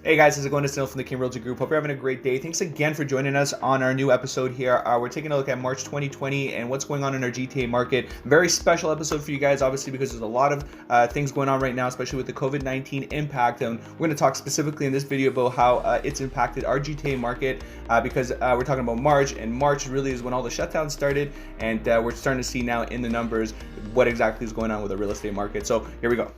Hey guys, how's it going? It's Danilo from the King Realty Group. Hope you're having a great day. Thanks again for joining us on our new episode here. We're taking a look at March 2020 and what's going on in our GTA market. Very special episode for you guys, obviously, because there's a lot of things going on right now, especially with the COVID-19 impact. And we're going to talk specifically in this video about how it's impacted our GTA market because we're talking about March, and March really is when all the shutdowns started, and we're starting to see now in the numbers what exactly is going on with the real estate market. So here we go.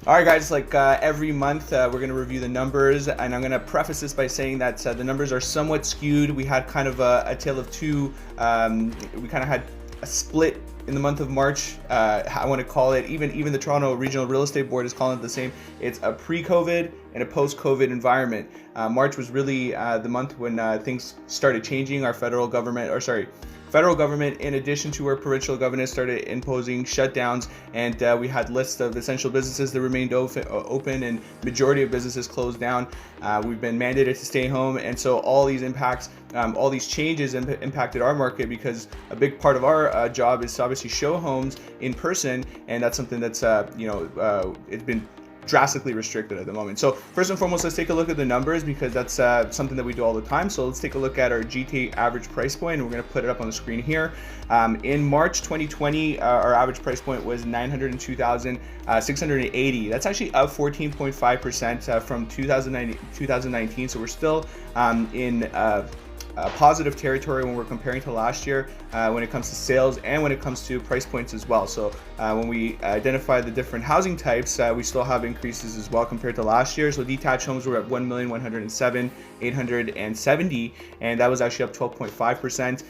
All right, guys, like every month, we're going to review the numbers, and I'm going to preface this by saying that the numbers are somewhat skewed. We had kind of a tale of two. We kind of had a split in the month of March. I want to call it, even the Toronto Regional Real Estate Board is calling it the same. It's a pre-COVID and a post-COVID environment. March was really the month when things started changing. Our federal government, in addition to our provincial government, started imposing shutdowns, and we had lists of essential businesses that remained open, and majority of businesses closed down. We've been mandated to stay home, and so all these impacts, all these changes impacted our market, because a big part of our job is to obviously show homes in person, and that's something that's it's been drastically restricted at the moment. So first and foremost, let's take a look at the numbers, because that's something that we do all the time. So let's take a look at our GTA average price point, and we're going to put it up on the screen here. In March 2020, our average price point was $902,680. That's actually up 14.5% from 2019. So we're still in positive territory when we're comparing to last year when it comes to sales and when it comes to price points as well. So when we identify the different housing types, we still have increases as well compared to last year. So detached homes were at 1,107,870, and that was actually up 12.5%.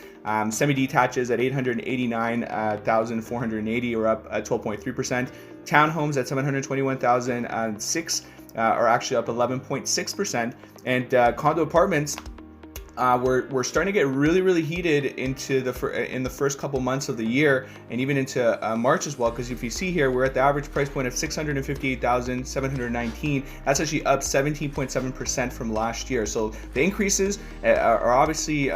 Semi-detaches at 889,480 are up 12.3%. Townhomes at 721,006 are actually up 11.6%, and condo apartments, we're starting to get really heated into in the first couple months of the year, and even into March as well, because if you see here, we're at the average price point of $658,719. That's actually up 17.7% from last year. So the increases are obviously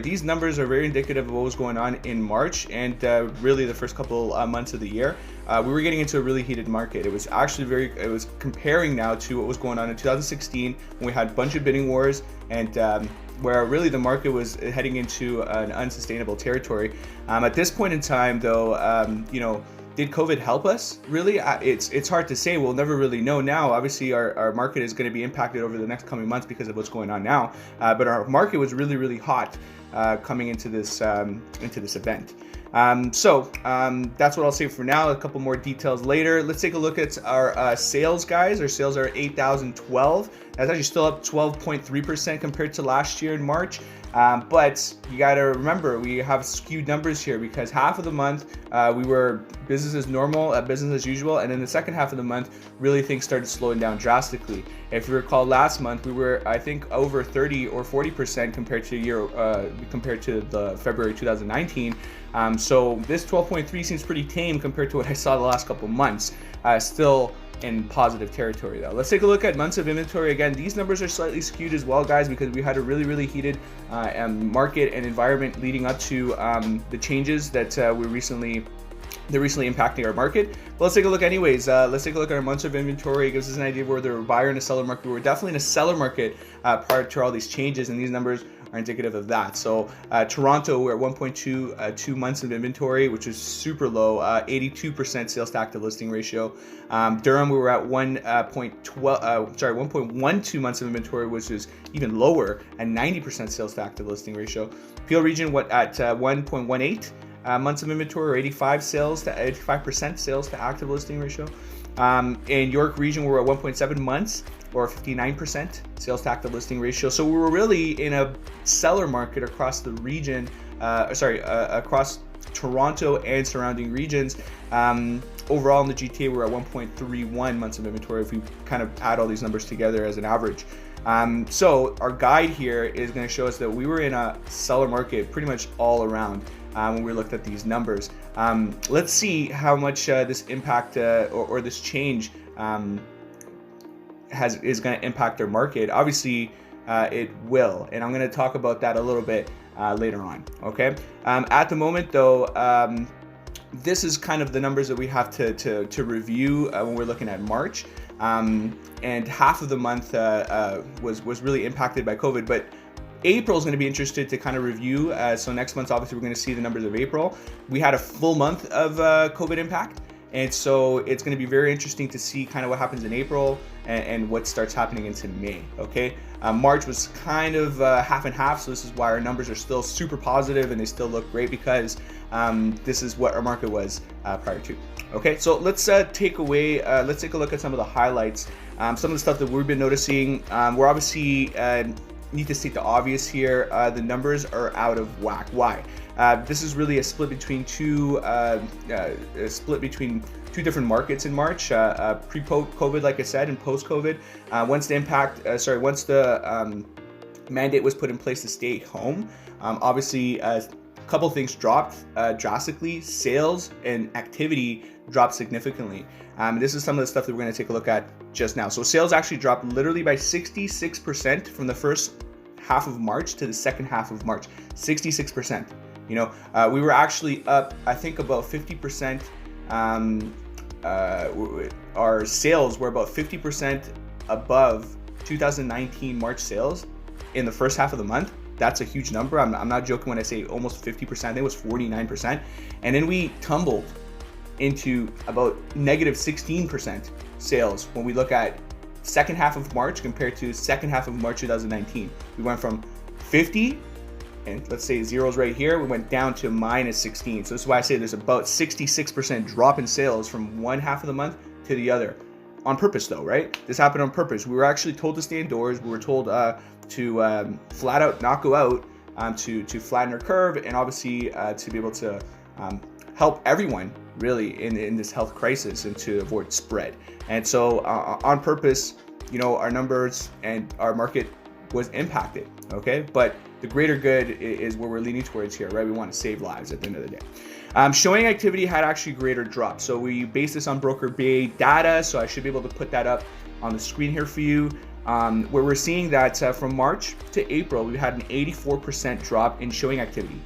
these numbers are very indicative of what was going on in March and really the first couple months of the year. We were getting into a really heated market. It was actually it was comparing now to what was going on in 2016 when we had a bunch of bidding wars, and where really the market was heading into an unsustainable territory. At this point in time, though, did COVID help us? Really, it's hard to say. We'll never really know now. Obviously, our market is going to be impacted over the next coming months because of what's going on now. But our market was really hot coming into this event. So that's what I'll say for now. A couple more details later. Let's take a look at our sales, guys. Our sales are 8,012. That's actually still up 12.3% compared to last year in March. But you got to remember, we have skewed numbers here, because half of the month we were business as normal, business as usual, and in the second half of the month, really things started slowing down drastically. If you recall, last month we were, I think, over 30 or 40% compared to the February 2019. So this 12.3 seems pretty tame compared to what I saw the last couple months. Still in positive territory though. Let's take a look at months of inventory. Again, these numbers are slightly skewed as well, guys, because we had a really heated market and environment leading up to the changes that they're recently impacting our market. But let's take a look anyways. Let's take a look at our months of inventory. It gives us an idea of whether we're a buyer and a seller market. We were definitely in a seller market prior to all these changes, and these numbers are indicative of that. So Toronto, we're at 1.2 months of inventory, which is super low, 82% sales to active listing ratio. Durham, we were at 1.12 months of inventory, which is even lower, and 90% sales to active listing ratio. Peel region, at 1.18 months of inventory, or 85% sales to active listing ratio. In York region, we're at 1.7 months, or 59% sales to active listing ratio. So we were really in a seller market across the region, across Toronto and surrounding regions. Overall in the GTA, we're at 1.31 months of inventory if we kind of add all these numbers together as an average. So our guide here is going to show us that we were in a seller market pretty much all around when we looked at these numbers. Let's see how much this impact or this change is going to impact our market. Obviously, it will, and I'm going to talk about that a little bit later on. Okay. At the moment, though, this is kind of the numbers that we have to review when we're looking at March. And half of the month was really impacted by COVID, but April is going to be interested to kind of review. So next month, obviously, we're going to see the numbers of April. We had a full month of COVID impact. And so it's going to be very interesting to see kind of what happens in April and what starts happening into May, okay? March was kind of half and half, so this is why our numbers are still super positive and they still look great, because this is what our market was prior to. Okay, so let's take a look at some of the highlights. Some of the stuff that we've been noticing. We're obviously need to state the obvious here. The numbers are out of whack. Why? This is really a split between two different markets in March, pre-COVID, like I said, and post-COVID. Once the mandate was put in place to stay home, obviously a couple things dropped drastically. Sales and activity dropped significantly. This is some of the stuff that we're going to take a look at just now. So sales actually dropped literally by 66% from the first half of March to the second half of March. 66%. You know, we were actually up, I think, about 50%. Our sales were about 50% above 2019 March sales in the first half of the month. That's a huge number. I'm not joking when I say almost 50%. I think it was 49%. And then we tumbled into about negative 16% sales when we look at second half of March compared to second half of March 2019. We went from 50, and let's say zeros right here, we went down to minus 16. So this is why I say there's about 66% drop in sales from one half of the month to the other. On purpose though, right? This happened on purpose. We were actually told to stay indoors. We were told to flat out not go out, to flatten our curve, and obviously to be able to help everyone really in this health crisis and to avoid spread. And so on purpose, you know, our numbers and our market was impacted, okay? But the greater good is where we're leaning towards here, right? We want to save lives at the end of the day. Showing activity had actually greater drop. So we based this on Broker Bay data, so I should be able to put that up on the screen here for you, where we're seeing that from March to April, we had an 84% drop in showing activity.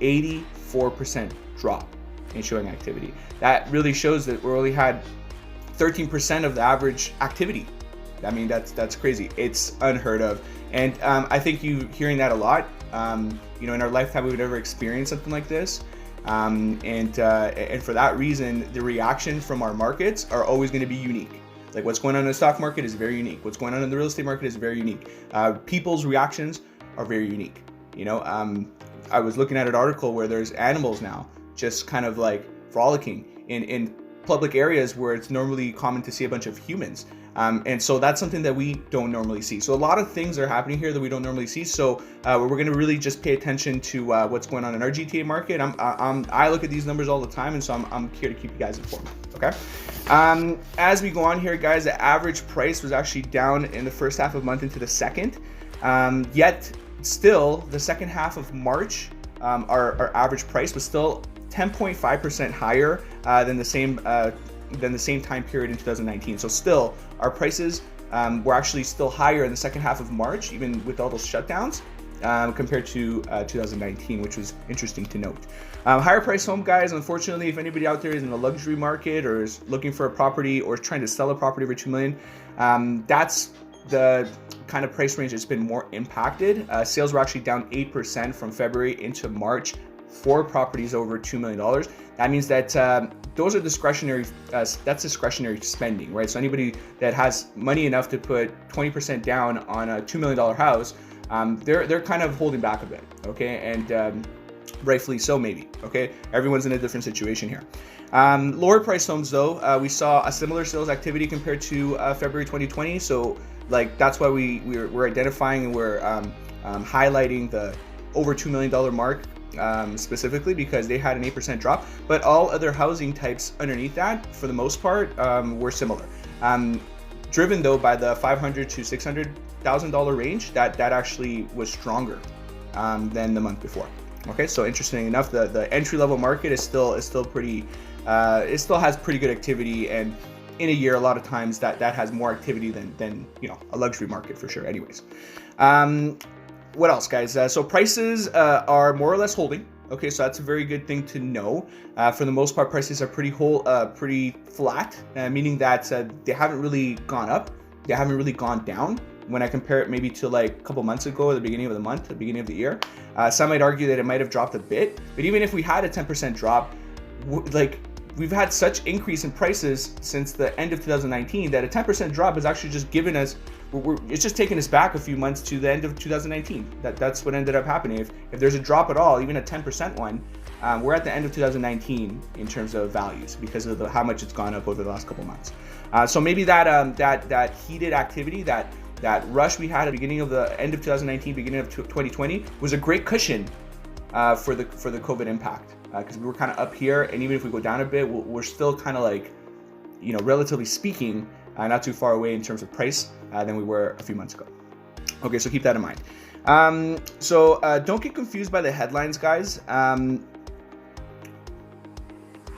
84% drop in showing activity. That really shows that we only had 13% of the average activity. I mean, that's crazy. It's unheard of. And I think you hearing that a lot. You know, in our lifetime, we've never experienced something like this. And for that reason, the reaction from our markets are always going to be unique. Like what's going on in the stock market is very unique. What's going on in the real estate market is very unique. People's reactions are very unique. You know, I was looking at an article where there's animals now just kind of like frolicking in public areas where it's normally common to see a bunch of humans. And so that's something that we don't normally see. So a lot of things are happening here that we don't normally see. So we're going to really just pay attention to what's going on in our GTA market. I look at these numbers all the time, and so I'm here to keep you guys informed. Okay. As we go on here, guys, the average price was actually down in the first half of the month into the second. Yet still, the second half of March, our average price was still 10.5% higher than the same time period in 2019. So still, our prices were actually still higher in the second half of March, even with all those shutdowns, compared to 2019, which was interesting to note. Higher price home, guys, unfortunately, if anybody out there is in the luxury market or is looking for a property or is trying to sell a property over $2 million, that's the kind of price range that's been more impacted. Sales were actually down 8% from February into March for properties over $2 million. That means that those are discretionary. That's discretionary spending, right? So anybody that has money enough to put 20% down on a $2 million house, they're kind of holding back a bit, okay? And rightfully so, maybe. Okay, everyone's in a different situation here. Lower price homes, though, we saw a similar sales activity compared to February 2020. So, like, that's why we're identifying and we're highlighting the over $2 million mark. Specifically because they had an 8% drop, but all other housing types underneath that, for the most part, were similar. Driven though by the $500,000 to $600,000 range, that actually was stronger than the month before. Okay, so interesting enough, the entry level market is still pretty. It still has pretty good activity, and in a year, a lot of times that has more activity than you know, a luxury market for sure. Anyways. What else, guys? So prices are more or less holding. Okay, so that's a very good thing to know. For the most part, prices are pretty flat, meaning that they haven't really gone up. They haven't really gone down. When I compare it maybe to like a couple months ago, or the beginning of the month, the beginning of the year, some might argue that it might have dropped a bit. But even if we had a 10% drop, we've had such increase in prices since the end of 2019 that a 10% drop has actually just given us, it's just taken us back a few months to the end of 2019. That's what ended up happening. If there's a drop at all, even a 10% one, we're at the end of 2019 in terms of values because of how much it's gone up over the last couple months. So maybe that heated activity, that rush we had at the beginning of the end of 2019, beginning of 2020 was a great cushion for the COVID impact, because we were kind of up here, and even if we go down a bit, we're still kind of like, relatively speaking, not too far away in terms of price than we were a few months ago. Okay, so keep that in mind. So don't get confused by the headlines, guys.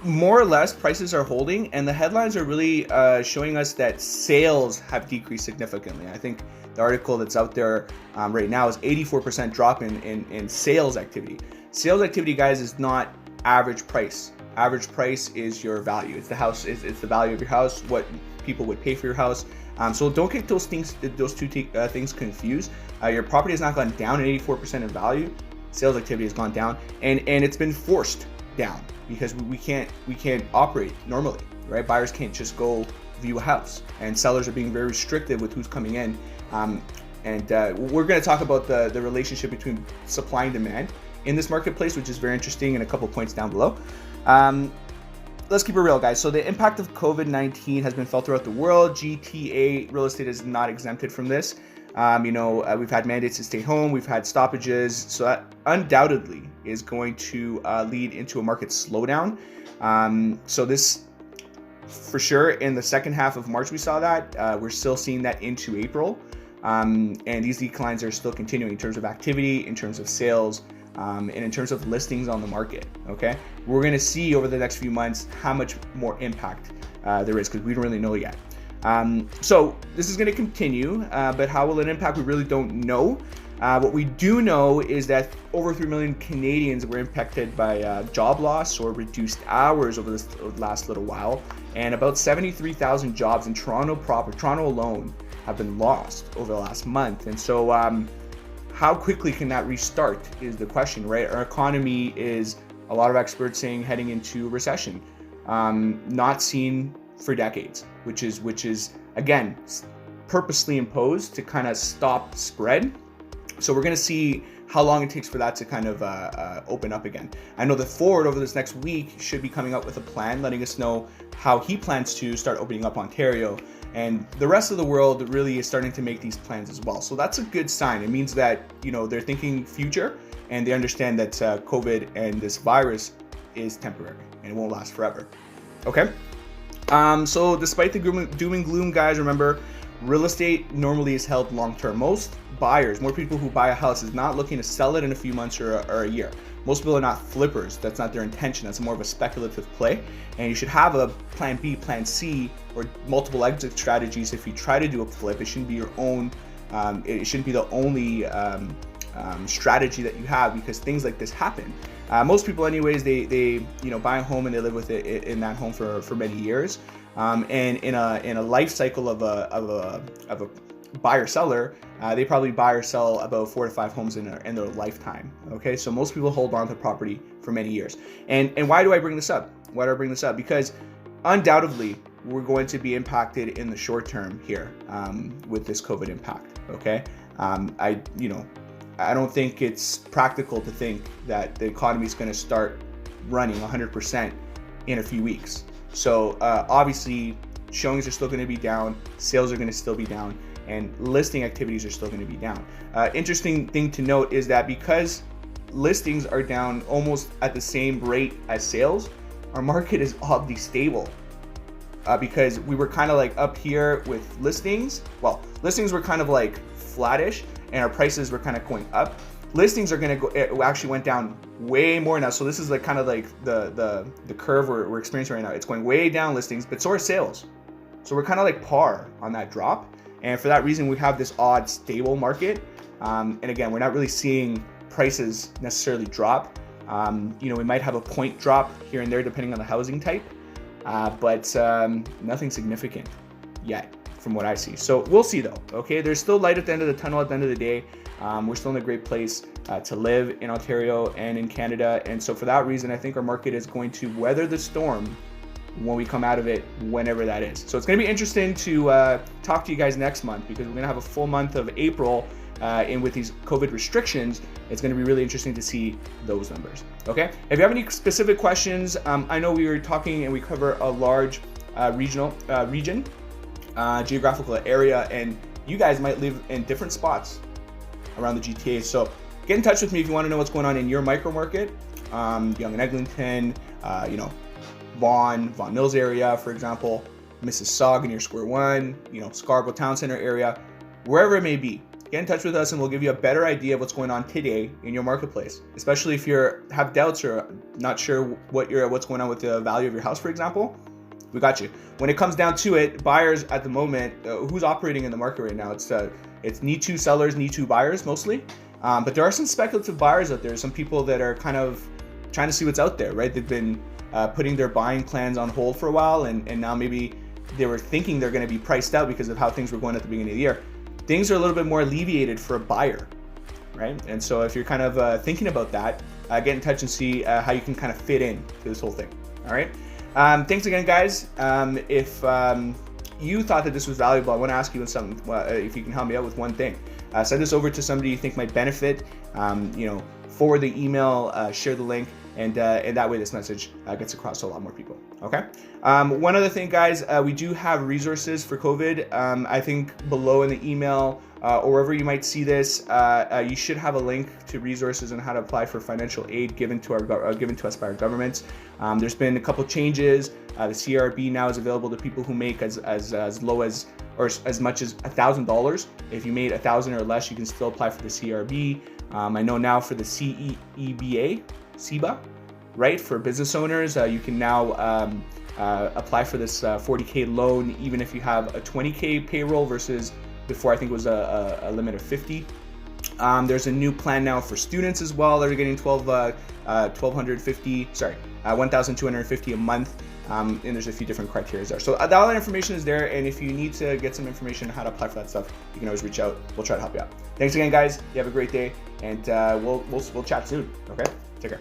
More or less, prices are holding, and the headlines are really showing us that sales have decreased significantly. I think the article that's out there right now is 84% drop in sales activity. Sales activity, guys, is not average price. Average price is your value. It's the house. It's the value of your house. What people would pay for your house. So don't get those two things confused. Your property has not gone down at 84% in value. Sales activity has gone down, and it's been forced down because we can't operate normally, right? Buyers can't just go view a house, and sellers are being very restrictive with who's coming in. And we're going to talk about the relationship between supply and demand in this marketplace, which is very interesting, in a couple points down below. Let's keep it real, guys. So the impact of COVID-19 has been felt throughout the world. GTA real estate is not exempted from this. We've had mandates to stay home, we've had stoppages, so that undoubtedly is going to lead into a market slowdown. So this, for sure, in the second half of March we saw that. We're still seeing that into April, and these declines are still continuing in terms of activity, in terms of sales, and in terms of listings on the market. Okay, we're going to see over the next few months how much more impact there is, because we don't really know yet. So this is going to continue, but how will it impact? We really don't know. What we do know is that over 3 million Canadians were impacted by job loss or reduced hours over this last little while, and about 73,000 jobs in Toronto alone have been lost over the last month. And so how quickly can that restart is the question, right? Our economy is, a lot of experts saying, heading into recession, not seen for decades, which is again purposely imposed to kind of stop spread. So we're going to see how long it takes for that to kind of open up again. I know that Ford over this next week should be coming up with a plan, letting us know how he plans to start opening up Ontario, and the rest of the world really is starting to make these plans as well. So that's a good sign. It means that they're thinking future, and they understand that COVID and this virus is temporary and it won't last forever. Okay. So despite the doom and gloom, guys, remember, real estate normally is held long-term. Most buyers, more people who buy a house, is not looking to sell it in a few months or a year. Most people are not flippers. That's not their intention. That's more of a speculative play. And you should have a plan B, plan C, or multiple exit strategies if you try to do a flip. It shouldn't be your own. It shouldn't be the only strategy that you have, because things like this happen. Most people, anyways, they buy a home and they live with it in that home for many years. And in a life cycle of a buyer seller, they probably buy or sell about 4 to 5 homes in their lifetime. Okay, so most people hold on to property for many years. And why do I bring this up? Because undoubtedly we're going to be impacted in the short term here with this COVID impact. Okay, I don't think it's practical to think that the economy is going to start running 100% in a few weeks. So obviously, showings are still going to be down, sales are going to still be down, and listing activities are still going to be down. Interesting thing to note is that because listings are down almost at the same rate as sales, our market is oddly stable. Because we were kind of like up here with listings. Well, listings were kind of like flattish, and our prices were kind of going up. Listings are going to go, it actually went down way more now. So this is like kind of like the curve we're experiencing right now. It's going way down, listings, but so are sales. So we're kind of like par on that drop. And for that reason, we have this odd stable market. And again, we're not really seeing prices necessarily drop. We might have a point drop here and there depending on the housing type, but nothing significant yet from what I see. So we'll see though, okay? There's still light at the end of the tunnel at the end of the day. We're still in a great place to live in Ontario and in Canada. And so for that reason, I think our market is going to weather the storm when we come out of it, whenever that is. So it's going to be interesting to talk to you guys next month, because we're going to have a full month of April and with these COVID restrictions, it's going to be really interesting to see those numbers. Okay. If you have any specific questions, I know we were talking and we cover a large region, geographical area, and you guys might live in different spots around the GTA. So get in touch with me if you want to know what's going on in your micro market, Yonge and Eglinton, Vaughan Mills area, for example, Mississauga near Square One, Scarborough Town Center area, wherever it may be. Get in touch with us and we'll give you a better idea of what's going on today in your marketplace, especially if you have doubts or not sure what's going on with the value of your house, for example. We got you. When it comes down to it, buyers at the moment, who's operating in the market right now? It's need to sellers, need to buyers mostly. But there are some speculative buyers out there. Some people that are kind of trying to see what's out there, right? They've been putting their buying plans on hold for a while, and now maybe they were thinking they're going to be priced out because of how things were going at the beginning of the year. Things are a little bit more alleviated for a buyer, right? And so if you're kind of thinking about that, get in touch and see how you can kind of fit in to this whole thing. All right. Thanks again, guys. If you thought that this was valuable, I want to ask you something. If you can help me out with one thing, send this over to somebody you think might benefit. Forward the email, share the link, and that way this message gets across to a lot more people. Okay. One other thing, guys, we do have resources for COVID. I think below in the email or wherever you might see this, you should have a link to resources on how to apply for financial aid given to us by our governments. There's been a couple changes. The TRREB now is available to people who make as low as or as much as $1,000. If you made $1,000 or less, you can still apply for the TRREB. I know now for the CEBA, right? For business owners, you can now apply for this 40K loan, even if you have a 20K payroll versus before I think it was a limit of 50. There's a new plan now for students as well that are getting $1,250 a month. And there's a few different criteria there. So all that information is there. And if you need to get some information on how to apply for that stuff, you can always reach out. We'll try to help you out. Thanks again, guys. You have a great day, and we'll chat soon. Okay, take care.